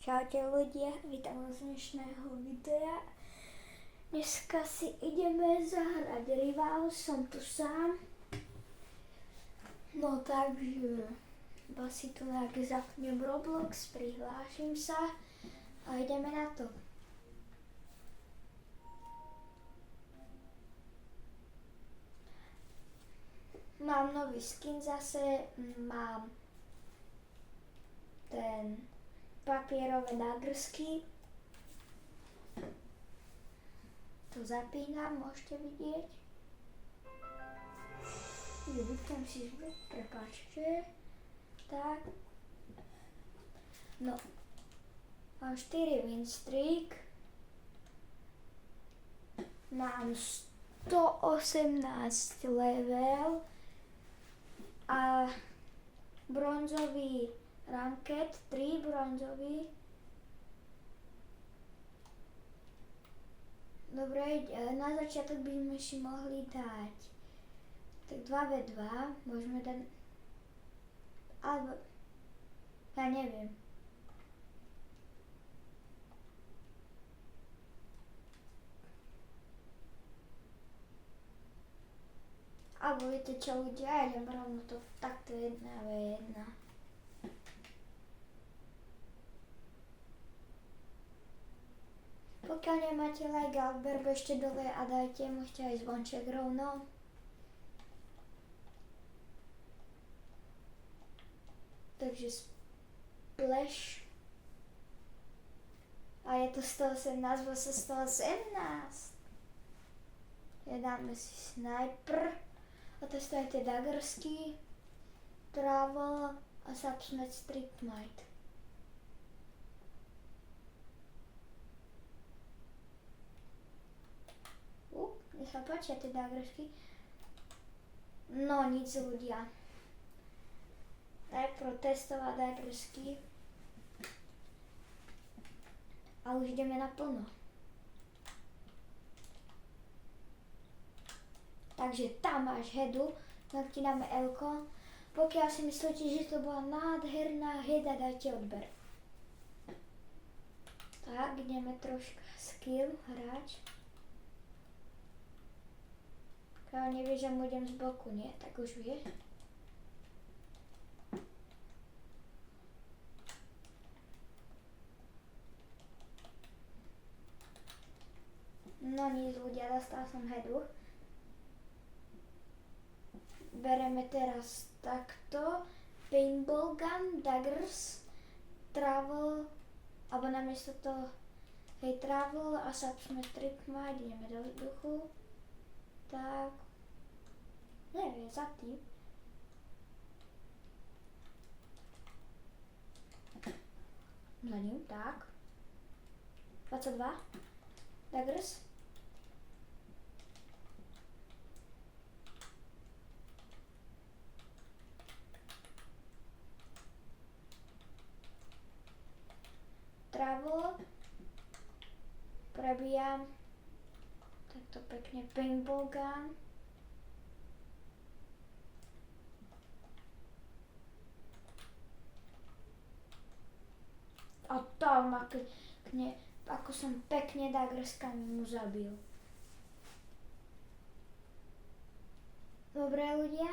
Čaute ľudia, vítam vás z dnešného videa. Dneska si ideme zahrať Rival, som tu sám. No takže, iba si tu zapnem Roblox, prihlášim sa a ideme na to. Mám nový skin zase, mám ten papierové nádrsky. To zapínam, môžete vidieť. Vypnem si zvuk, prepáčte. Tak. No. Mám 4 win streak. Mám 118 level. A bronzový ranket, 3 bronzový. Dobre, na začiatok by sme si mohli dať tak 2v2, môžeme dať, alebo, ja neviem. Alebo viete čo ľudia, ja idem rovno to takto 1v1. Pokiaľ nemáte like a odber, bežte dole a dajte, môžete aj zvonček rovno. Takže splash. A je to 118 vs 118. Dáme si sniper. A testujete daggersky, travel a subsmet streetmite. Mne sa páčia tie daggersky. No nic ľudia. Najprv testovať daggersky. A už ideme naplno. Takže tam máš headu, tak ti dáme L-ko. Pokiaľ si myslíte, že to bola nádherná heda, dajte odber. Tak, ideme troška skill hrať. Keď nevie, že mu idem z boku, nie? Tak už vie. No nic ľudia, dostal som headu. Bereme teraz takto, paintball gun, daggers, travel, alebo namiesto toho, hej, travel a subsmet streetmite, ideme do vzduchu. Tak, neviem, za tým. Za ním, tak. 22, daggers. Travel, prebíjam, takto pekne paintball gun. A tam, ako som pekne daggerskami mu zabil. Dobre ľudia.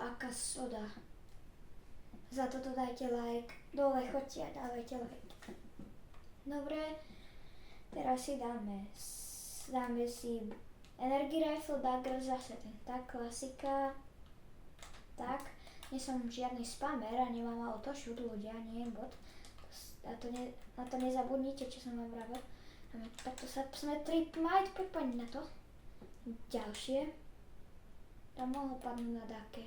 Aká soda. Za toto dajte like. Dole choďte a dávajte like. Dobre, teraz si dáme si Energy Rifle Dagger, zase ten tak, klasika. Tak, nie som žiadny spamer a nemám auto shoot ľudia, nie je bot. Na to nezabudnite, čo som vám vravel. Takto sa sme streetmite, poďme na to. Ďalšie. Tam mohlo padnúť na dáke.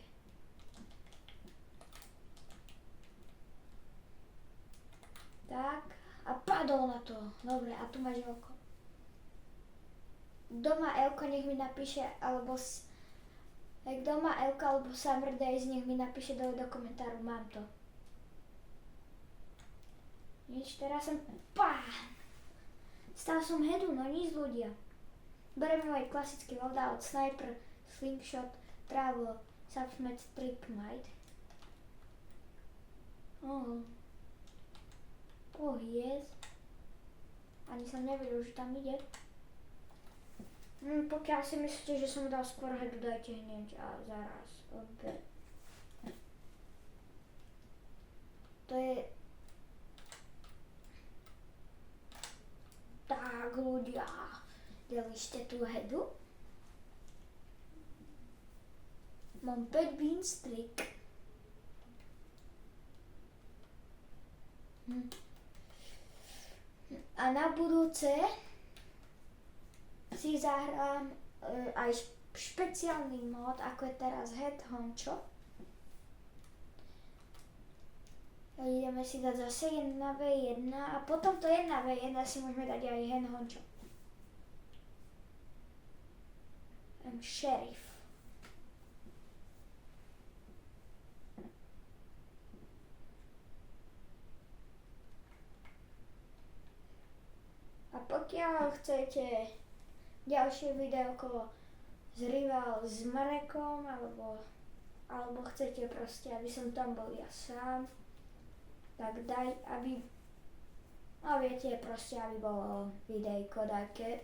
Tak, a padol na to. Dobre, a tu máš L-ko. Kto má L-ko, nech mi napíše, alebo kto má L-ko alebo Summer Days, nech mi napíše dole do komentáru, mám to. Nič, teraz som, stal som headu, no nič ľudia. Bereme môj klasický loadout, sniper, slingshot, travel, subsmet streetmite. mohol. Pohiec. Ani som nevedel, že tam ide. Pokiaľ si myslíte, že som dal skôr headu, dajte hneď a zaraz. To je... Tak ľudia, dali ste tú headu? Mám 5 bean streak. A na budúce si zahrám aj špeciálny mod, ako je teraz Head Honcho. Ideme si dať zase 1v1 a potom to 1v1 si môžeme dať aj Head Honcho. Sheriff. A pokiaľ chcete ďalšie videoko z Rival s Marekom, alebo chcete proste, aby som tam bol ja sám, tak daj, aby, no viete proste, aby bolo videjko také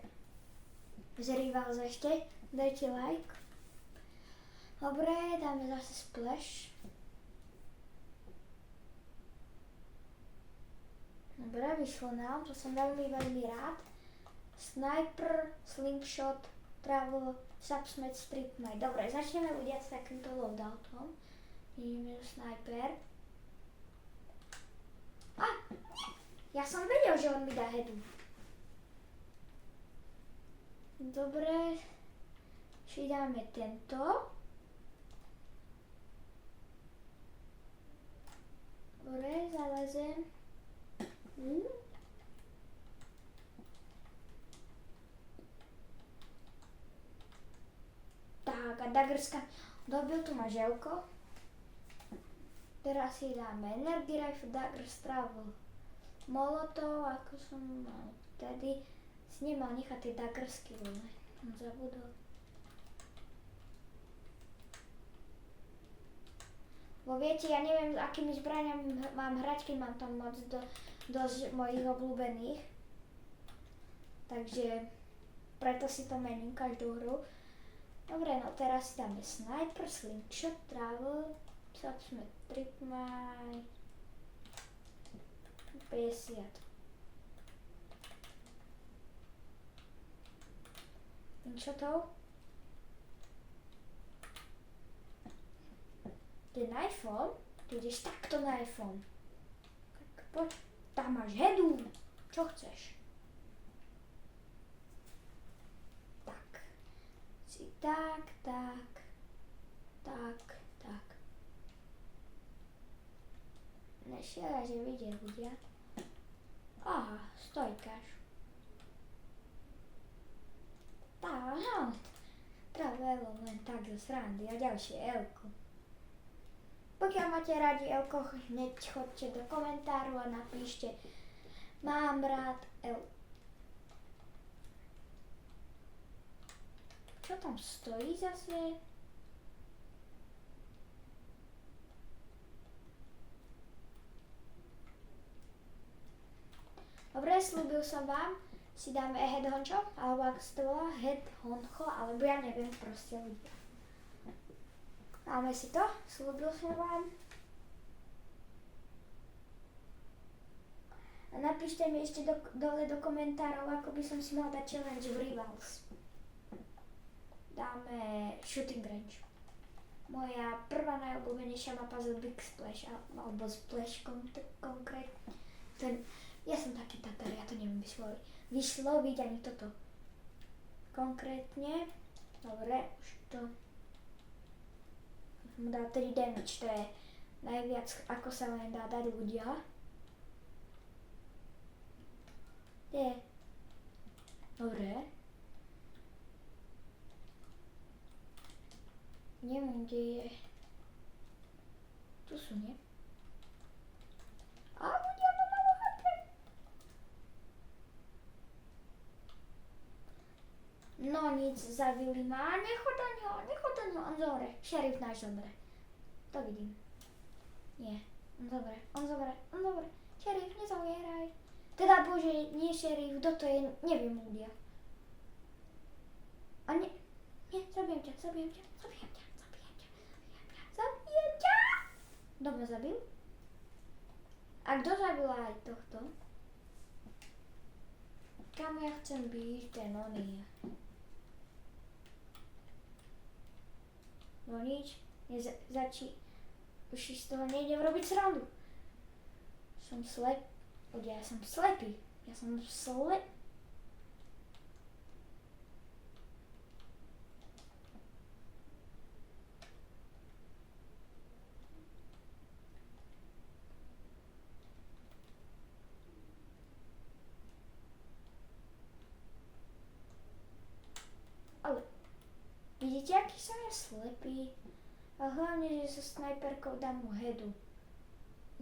z Rival ešte, dajte like. Dobre, dáme zase splash. Dobre, vyšlo nám, to som veľmi rád. Sniper, slingshot, travel, subsmet, strip knight. Dobre, začneme ľudia s takýmto loadoutom. Ideme do sniper. Ja som vedel, že on mi dá headu. Dobre, si dáme tento. Dobre, zalezem. Tak a daggerska, dobil tu ma želko. Teraz si dáme energy rifle, daggers, travel, molotov, ako som mal vtedy. Si nemal nechať tie daggersky, vole, som zabudol. Bo viete, ja neviem, s akými zbraniami mám hrať, keď mám tam moc dosť mojich obľúbených. Takže preto si to mením každú hru. Dobre, no teraz si dáme sniper, slingshot, travel, subsmet, trip knight, 50. Slingshotov. Ten iPhone, ty ideš takto na iPhone. Tak poď, tam máš headu. Čo chceš? Tak. Si tak. Nešiela, že vidia ľudia. Aha, stojkáš. Tá, no. Travelo len tak zo srandy a ďalšie Elko. Pokiaľ máte radi Elko, hneď chodte do komentáru a napíšte mám rád Elko. Čo tam stojí zase? Dobre, slúbil som vám, si dáme Head Honcho, alebo ako sa to volá, Head Honcho, alebo ja neviem proste ľudia. Dáme si to, slúbil som vám. A napíšte mi ešte dole do komentárov, ako by som si mal dať challenge v Rivals. Dáme Shooting Range. Moja prvá najobľúbenejšia mapa z Big Splash, alebo Splash konkrétne. Ja som taký tatar, ja to neviem vysloviť ani toto. Konkrétne, dobre, už to mu dá 3 damage, to je najviac, ako sa len dá dať ľudia. Dobre. Neviem, kde je. Tu sú, nie? A ľudia ma malo HP. No nic, zabili ma. Nechod do ňoho, on zomre. Šerif náš zomre. To vidím. Nie. Dobre. Šerif, nezomieraj. Teda bože, nie šerif, kto to je, neviem ľudia. A nie, zabijem ťa. Kto ma zabil? A kto zabil aj tohto? Kam ja chcem byť, ten oný. No nič, už si z toho nejdem robiť srandu. Ja som slepý. Ale vidíte, aký som ja slepý? A hlavne, že so snajperkou dám mu headu.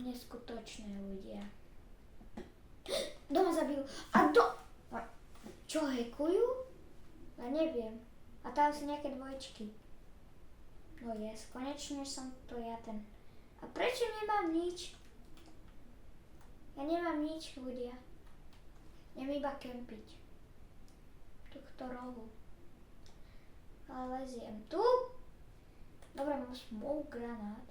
Neskutočné ľudia. Kto ma zabil? Čo, hekujú? Ja neviem. A tam sú nejaké dvojčky. No konečne som to ja ten. A prečo nemám nič? Ja nemám nič, ľudia. Idem iba kempiť. Tohto rohu. Ale leziem tu. Dobre, mám smoke granát.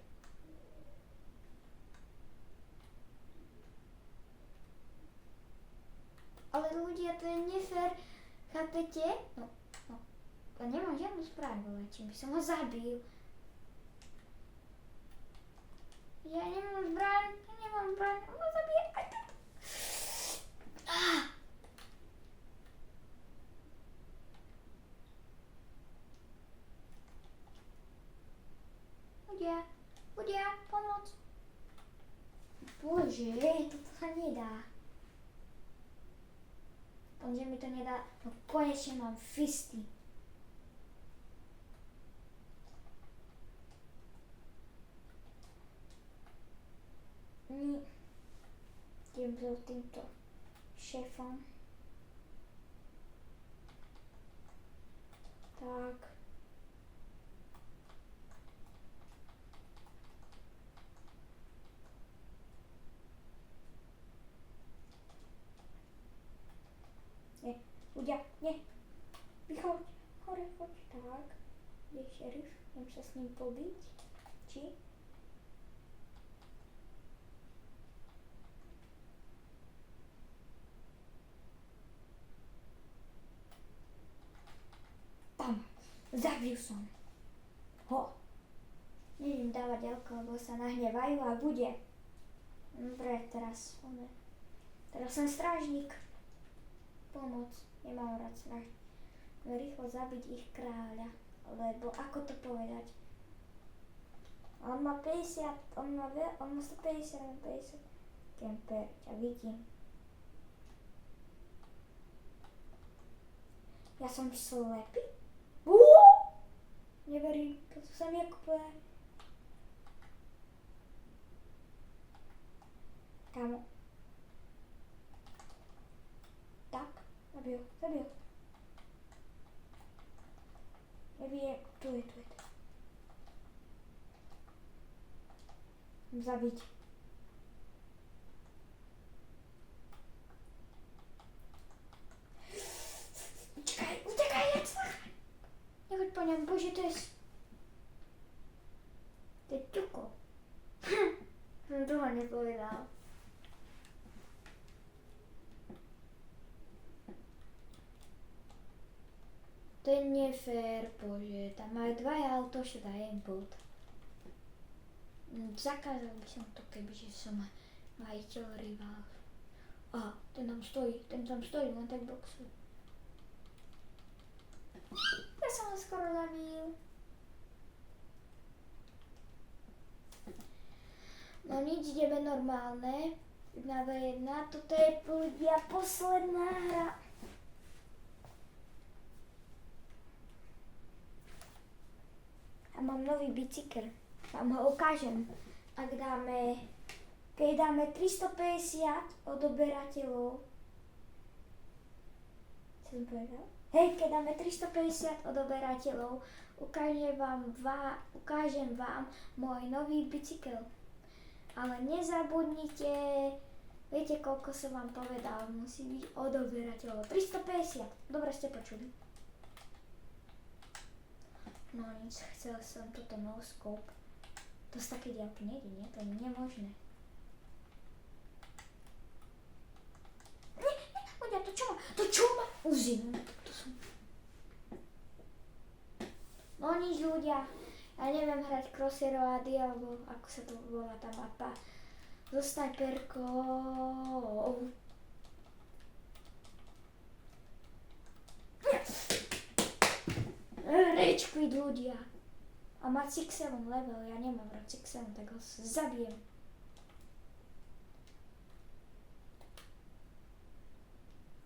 Ale ľudia, to je nefér. Chápete? No. To nemám žiadnu zbraň, čím by som ho zabil. Ja nemám zbraň, on ma zabije. Ľudia, pomoc. Bože, toto sa nedá. On, že mi to nedá, no konečne mám fisty. Idem za týmto šéfom. Tak. Ľudia, nie. Vychoď, hore, choď. Tak. Je šerif, idem sa s ním pobiť. Či? Tam. Zabil som. Ho. Nejdem dávať ďalko, lebo sa nahnevajú a bude. Dobre, teraz som strážnik. Pomoc. Nemám rád stráž. Rýchlo zabiť ich kráľa. Lebo ako to povedať? On má 50, on má 150, 50. Kemper, ťa vidím. Ja som slepý? Neverím, to sa mi ako povedať. Kámo. Tak, zabil. Neviem, tu je. Zabiť. Utekaj, jak sa. Nechoď po ňom, bože, to je ťuko. Som toho nepovedal. To je nefér, bože, tam majú dvaja autošot a aimbot. Zakázal by som to, kebyže som majiteľ rival. Ten tam stojí, len tak boxuje. Ja som ho skoro zabil. No nič, ideme normálne. 1v1, toto je ľudia posledná hra. A mám nový bicykel. Vám ho ukážem. Keď dáme 350 odoberateľov. Čo som povedal? Hej, keď dáme 350 odoberateľov, ukážem vám môj nový bicykel. Ale nezabudnite, viete koľko som vám povedal, musí byť odoberateľov. 350, dobre ste počuli. No nič, chcel som toto no scope. To z také diaľky nejde, nie? To je nemožné. Ľudia, to čo ma? Uzinu. No nič ľudia, ja neviem hrať Crosshair alebo ako sa to volá tá mapa. So snajperkou. Rage quit ľudia. A má 6-7 level, ja nemám rád 6-7, tak ho zabijem.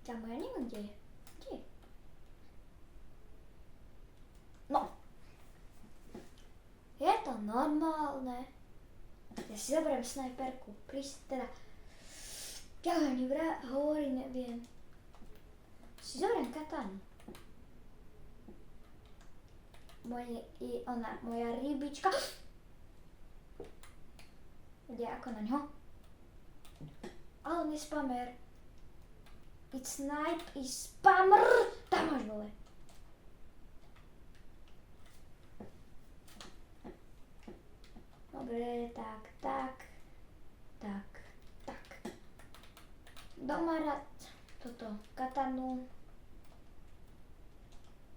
Kámo, ja neviem, kde je. Kde je? No. Je to normálne. Ja si zoberiem snajperku. Teda. Ja ani hovorí neviem. Si zoberiem katanu. Moja rybička. Ide ako na ňo. Ale on je spamer. It's snipe, is spammer. Tam máš vole. Dobre, tak. Doma rád toto katanu.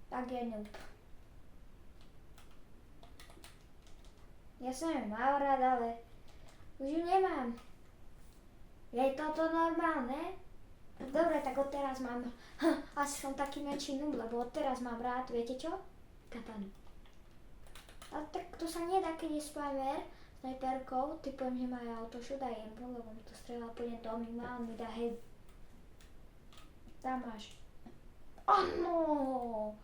Tak je noob. Ja som ju mal rád, ale už ju nemám. Je toto normálne? Dobre, tak odteraz mám, asi som taký menší noob, lebo odteraz mám rád, viete čo? Katanu. Ale tak to sa nedá, keď je spamer snajperkou, typujem, že majú autoshot a jembo, lebo mi to strelá úplne do mima, on mi dá head. Tam máš. Áno!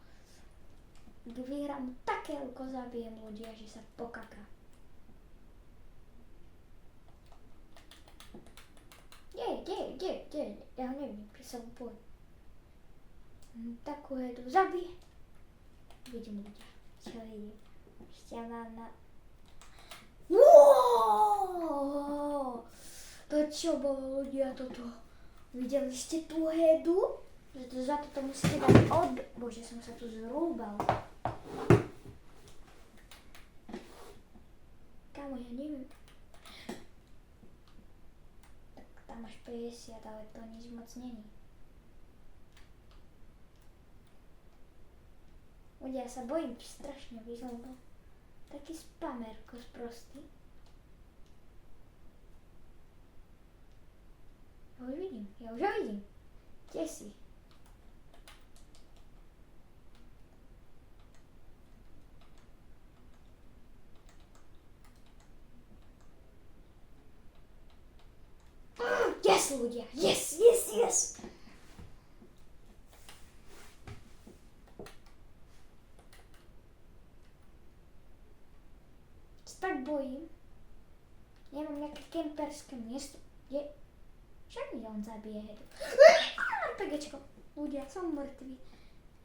Ak vyhrám také uko, zabijem ľudia, že sa pokaká. Kde? Ja ho neviem, keď sa mu poviem. Takú hedu zabijem. Vidím ľudia, čo ide. Šťaná. Wow! To čo bolo ľudia toto? Videli ste tú hedu? Že to za toto musíte dať Bože, som sa tu zrúbal. Kámo, ja neviem. Tak tam máš 50, ale to nič moc není. Ľudia, ja sa bojím strašne vyzlúbal. Taký spamerko sprostý. Ja už ho vidím. Kde si? Yes, ľudia! Yes! Tak bojím. Nemám nejaké kemperské miesto, kde však mi on zabije hedu. RPGčko. Ľudia, som mŕtvý.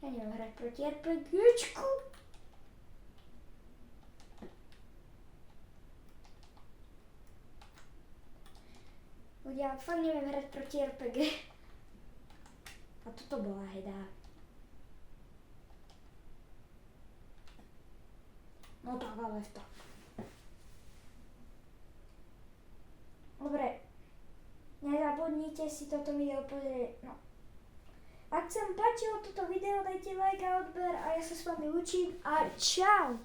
Ja neviem hrať proti RPGčku. Ľudia, fakt neviem hrať proti RPG. A toto bola heda. No tak, ale tak. Dobre, nezabudnite si toto video pozrieť, no. Ak sa vám páčilo toto video, dajte like a odber a ja sa s vami učím a čau!